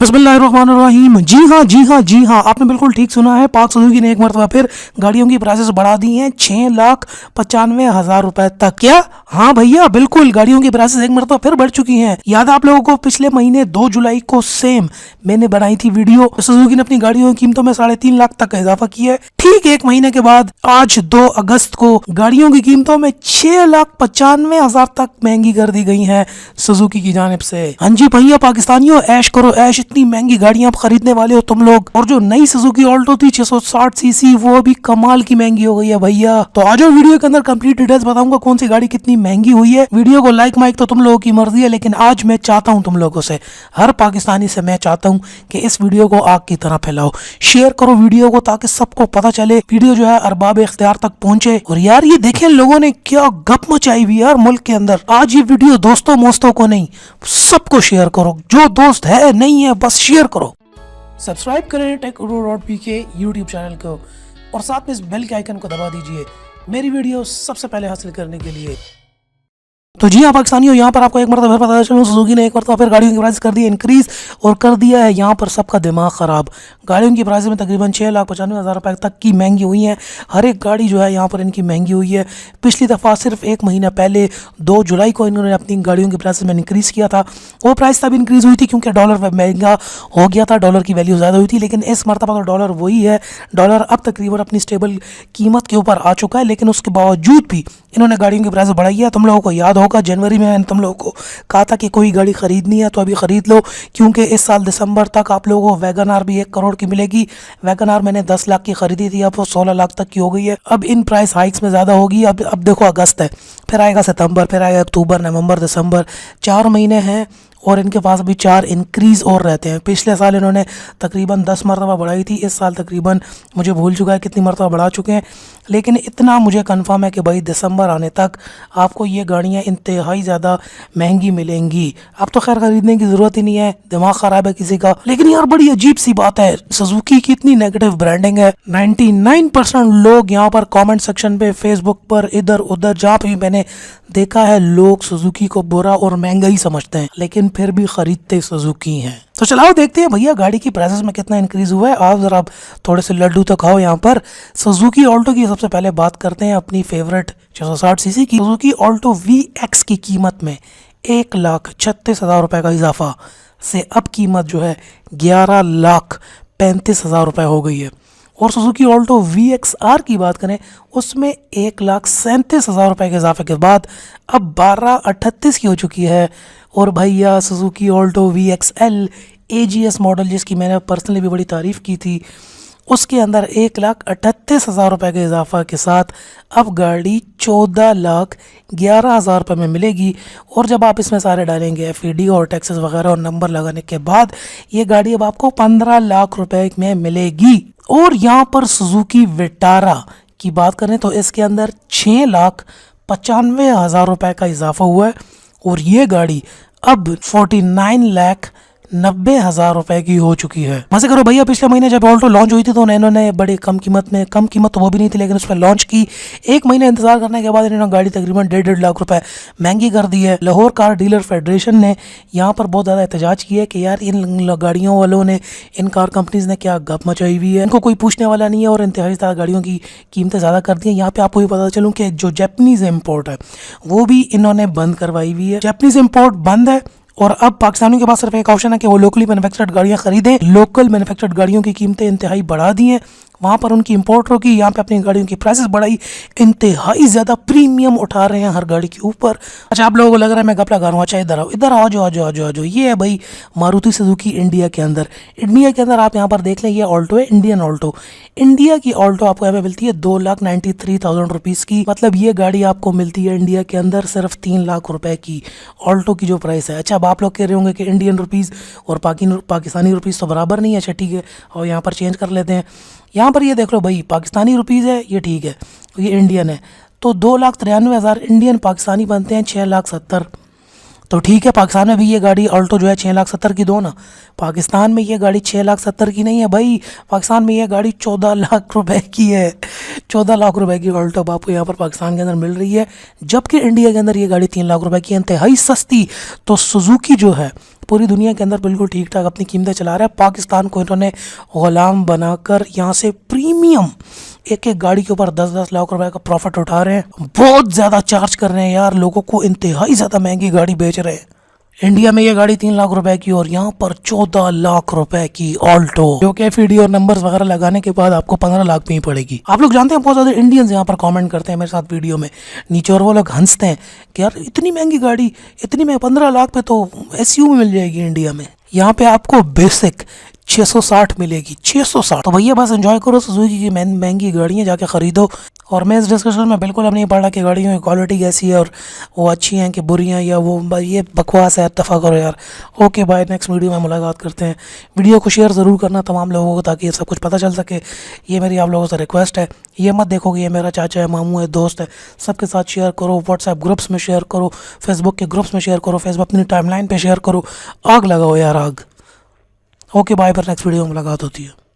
बिस्मिल्लाहिर्रहमानिर्रहीम। जी हाँ, आपने बिल्कुल ठीक सुना है। पाक सुजुकी ने एक मरतबा फिर गाड़ियों की प्राइसेस बढ़ा दी हैं 6,95,000 रुपए तक। क्या? हाँ भैया, बिल्कुल गाड़ियों की प्राइसेस एक मरतबा फिर बढ़ चुकी हैं। याद है आप लोगों को? पिछले महीने 2 जुलाई को सेम मैंने बनाई थी वीडियो। सुजुकी ने अपनी गाड़ियों की कीमतों में 3.5 लाख तक का इजाफा किया है। ठीक एक महीने के बाद आज 2 अगस्त को गाड़ियों की कीमतों में 6,95,000 तक महंगी कर दी गई है सुजुकी की जानिब से। हाँ जी भैया पाकिस्तानियों, ऐश करो ऐश। इतनी महंगी गाड़ियां आप खरीदने वाले हो तुम लोग। और जो नई सुजुकी ऑल्टो थी 660 सीसी, वो भी कमाल की महंगी हो गई है भैया। तो आज वीडियो के अंदर कंप्लीट डिटेल्स बताऊंगा कौन सी गाड़ी कितनी महंगी हुई है। वीडियो को लाइक माइक तो तुम लोगों की मर्जी है, लेकिन आज मैं चाहता हूं तुम लोगों से, हर पाकिस्तानी से मैं चाहता हूं कि इस वीडियो को आग की तरह फैलाओ। शेयर करो वीडियो को ताकि सबको पता चले, वीडियो जो है अरबाब इख्तियार तक पहुंचे। और यार ये देखें लोगों ने क्या गप मचाई हुई यार मुल्क के अंदर। आज ये वीडियो दोस्तों मोस्तों को नहीं, सबको शेयर करो। जो दोस्त है नहीं है बस शेयर करो। सब्सक्राइब करें टेक.pk यूट्यूब चैनल को और साथ में इस बेल के आइकन को दबा दीजिए मेरी वीडियो सबसे पहले हासिल करने के लिए। तो जी हाँ पाकिस्तानियों, यहाँ पर आपको एक मरतबा फिर पता चलूँ, सुजुकी ने एक मरतबा फिर गाड़ियों की प्राइस कर दी इंक्रीज और कर दिया है यहाँ पर सबका दिमाग ख़राब। गाड़ियों की प्राइस में तकरीबन 6,95,000 रुपए तक की महंगी हुई है। हर एक गाड़ी जो है यहाँ पर इनकी महंगी हुई है। पिछली दफ़ा सिर्फ एक महीना पहले 2 जुलाई को इन्होंने अपनी गाड़ियों की प्राइस में इंक्रीज़ किया था। वो प्राइस तब इंक्रीज़ हुई थी क्योंकि डॉलर महंगा हो गया था, डॉलर की वैल्यू ज़्यादा हुई थी। लेकिन इस मरतबा तो डॉलर वही है, डॉलर अब तकरीबन अपनी स्टेबल कीमत के ऊपर आ चुका है। लेकिन उसके बावजूद भी इन्होंने गाड़ियों की प्राइस बढ़ाई है। तुम लोगों को याद होगा जनवरी में तुम लोगों को कहा था कि कोई गाड़ी खरीदनी है तो अभी खरीद लो, क्योंकि इस साल दिसंबर तक आप लोगों को वैगन आर भी 1 करोड़ की मिलेगी। वैगन आर मैंने 10 लाख की खरीदी थी, अब वो 16 लाख तक की हो गई है। अब इन प्राइस हाइक्स में ज़्यादा होगी। अब देखो अगस्त है, फिर आएगा सितंबर, फिर आएगा अक्टूबर, नवंबर, दिसंबर, 4 महीने हैं और इनके पास अभी 4 इंक्रीज़ और रहते हैं। पिछले साल इन्होंने तकरीबन 10 मरतबा बढ़ाई थी, इस साल तकरीबन मुझे भूल चुका है कितनी मरतबा बढ़ा चुके हैं। लेकिन इतना मुझे कंफर्म है कि भाई दिसंबर आने तक आपको ये गाड़ियाँ इंतहाई ज़्यादा महंगी मिलेंगी। अब तो खैर ख़रीदने की ज़रूरत ही नहीं है, दिमाग ख़राब है किसी का। लेकिन यार बड़ी अजीब सी बात है, सुजुकी की इतनी नेगेटिव ब्रांडिंग है। 99% लोग यहाँ पर कमेंट सेक्शन पे, फेसबुक पर, इधर उधर जहाँ पे भी मैंने देखा है, लोग सुजुकी को बुरा और महंगा ही समझते हैं, लेकिन फिर भी खरीदते सुजुकी हैं। तो चलाओ देखते हैं भैया गाड़ी की प्राइसेस में कितना इंक्रीज हुआ है। आप जरा थोड़े से लड्डू तो खाओ। यहाँ पर सुजुकी ऑल्टो की सबसे पहले बात करते हैं, अपनी फेवरेट 660 सीसी की सुजुकी ऑल्टो VX की कीमत में 1,36,000 रुपये का इजाफा से अब कीमत जो है 11,35,000 रुपये हो गई है। और सुजुकी ऑल्टो VXR की बात करें, उसमें 1,37,000 रुपये के इजाफे के बाद अब 12,38 की हो चुकी है। और भैया Suzuki Alto VXL AGS model, जिसकी मैंने पर्सनली भी बड़ी तारीफ़ की थी, उसके अंदर 1,38,000 रुपये के इजाफा के साथ अब गाड़ी 14,11,000 रुपये में मिलेगी। और जब आप इसमें सारे डालेंगे FED और टैक्सेस वगैरह और नंबर लगाने के बाद ये गाड़ी अब आपको 15 लाख रुपए में मिलेगी। और यहाँ पर सुजुकी विटारा की बात करें तो इसके अंदर 6,95,000 रुपये का इजाफा हुआ है और ये गाड़ी अब 49,90,000 रुपए की हो चुकी है। मजे करो भैया, पिछले महीने जब ऑल्टो लॉन्च हुई थी तो इन्होंने बड़े कम कीमत तो वो भी नहीं थी, लेकिन उस पर लॉन्च की। 1 महीने इंतजार करने के बाद इन्होंने गाड़ी तकरीबन 1.5 लाख रुपए महंगी कर दी है। लाहौर कार डीलर फेडरेशन ने यहाँ पर बहुत ज़्यादा एहतजाज किया है कि यार इन गाड़ियों वालों ने, इन कार कंपनीज ने क्या गप मचाई हुई है, इनको कोई पूछने वाला नहीं है और इंतहाई ज़्यादा गाड़ियों की कीमतें ज़्यादा कर दी हैं। यहाँ पे आपको भी पता चलूँ कि जो जैपनीज़ इम्पोर्ट है वो भी इन्होंने बंद करवाई हुई है। जैपनीज़ इम्पोर्ट बंद है और अब पाकिस्तानियों के पास सिर्फ एक ऑप्शन है कि वो लोकली मैन्युफैक्चर्ड गाड़ियां खरीदें। लोकल मैन्युफैक्चर्ड गाड़ियों की कीमतें इंतहाई बढ़ा दी हैं, वहाँ पर उनकी इंपोर्ट होगी, यहाँ पे अपनी गाड़ियों की प्राइसेस बढ़ाई, इंतहाई ज़्यादा प्रीमियम उठा रहे हैं हर गाड़ी के ऊपर। अच्छा आप लोगों को लग रहा है मैं गप लगा रहा हूँ, अच्छा इधर आओ, इधर आ जाओ। ये है भाई मारुति सुजुकी इंडिया के अंदर। आप यहाँ पर देख लें, ये ऑल्टो है, इंडियन ऑल्टो। इंडिया की ऑल्टो आपको यहाँ पे मिलती है 2,93,000 रुपीज़ की। मतलब ये गाड़ी आपको मिलती है इंडिया के अंदर सिर्फ 3 लाख रुपए की, ऑल्टो की जो प्राइस है। अच्छा अब आप लोग कह रहे होंगे कि इंडियन रुपीज़ और पाकिस्तानी रुपीज़ तो बराबर नहीं है। अच्छा ठीक है, और यहाँ पर चेंज कर लेते हैं। यहाँ पर ये देख लो भाई, पाकिस्तानी रुपीज़ है ये, ठीक है, ये इंडियन है, तो 2,93,000 इंडियन पाकिस्तानी बनते हैं 6,70,000। तो ठीक है, पाकिस्तान में भी ये गाड़ी ऑल्टो जो है 6,70,000 की दो ना। पाकिस्तान में ये गाड़ी 6,70,000 की नहीं है भाई, पाकिस्तान में ये गाड़ी 14 लाख रुपए की है। 14 लाख रुपए की ऑल्टो आपको यहाँ पर पाकिस्तान के अंदर मिल रही है, जबकि इंडिया के अंदर ये गाड़ी 3 लाख रुपए की है, इंतहाई सस्ती। तो सुजुकी जो है पूरी दुनिया के अंदर बिल्कुल ठीक ठाक अपनी कीमतें चला रहा है। पाकिस्तान को इन्होंने ग़ुलाम बनाकर यहाँ से प्रीमियम एक एक गाड़ी के ऊपर 10-10 लाख रुपए का प्रॉफिट उठा रहे हैं। बहुत ज़्यादा चार्ज कर रहे हैं यार, लोगों को इंतहाई ज़्यादा महंगी गाड़ी बेच रहे हैं। इंडिया में ये गाड़ी 3 लाख रुपए की और यहाँ पर 14 लाख रुपए की ऑल्टो, जो कि एफईडी और नंबर्स वगैरह लगाने के बाद आपको 15 लाख में ही पड़ेगी। आप लोग जानते हैं बहुत ज़्यादा इंडियंस यहाँ पर कमेंट करते हैं मेरे साथ वीडियो में नीचे, और वो लोग हंसते हैं कि यार इतनी महंगी गाड़ी, इतनी में 15 लाख पे तो एसयू में मिल जाएगी इंडिया में। यहाँ पे आपको बेसिक 660 मिलेगी, 660। तो भैया बस एंजॉय करो सुजुकी की महंगी गाड़ियाँ जाके ख़रीदो। और मैं इस डिस्कशन में बिल्कुल अब नहीं पढ़ रहा कि गाड़ियों की क्वालिटी कैसी है और वो अच्छी हैं कि बुरी हैं, या वो ये बकवास है, इत्तेफाक करो यार। ओके बाय, नेक्स्ट वीडियो में मुलाकात करते हैं। वीडियो को शेयर ज़रूर करना तमाम लोगों को, ताकि ये सब कुछ पता चल सके। ये मेरी आप लोगों से रिक्वेस्ट है। ये मत देखो कि ये मेरा चाचा है, मामू है, दोस्त है, सबके साथ शेयर करो। व्हाट्सएप ग्रुप्स में शेयर करो, फेसबुक के ग्रुप्स में शेयर करो, फेसबुक अपनी टाइमलाइन पे शेयर करो। आग लगाओ यार, आग। ओके बाय, पर नेक्स्ट वीडियो में मुलाकात होती है।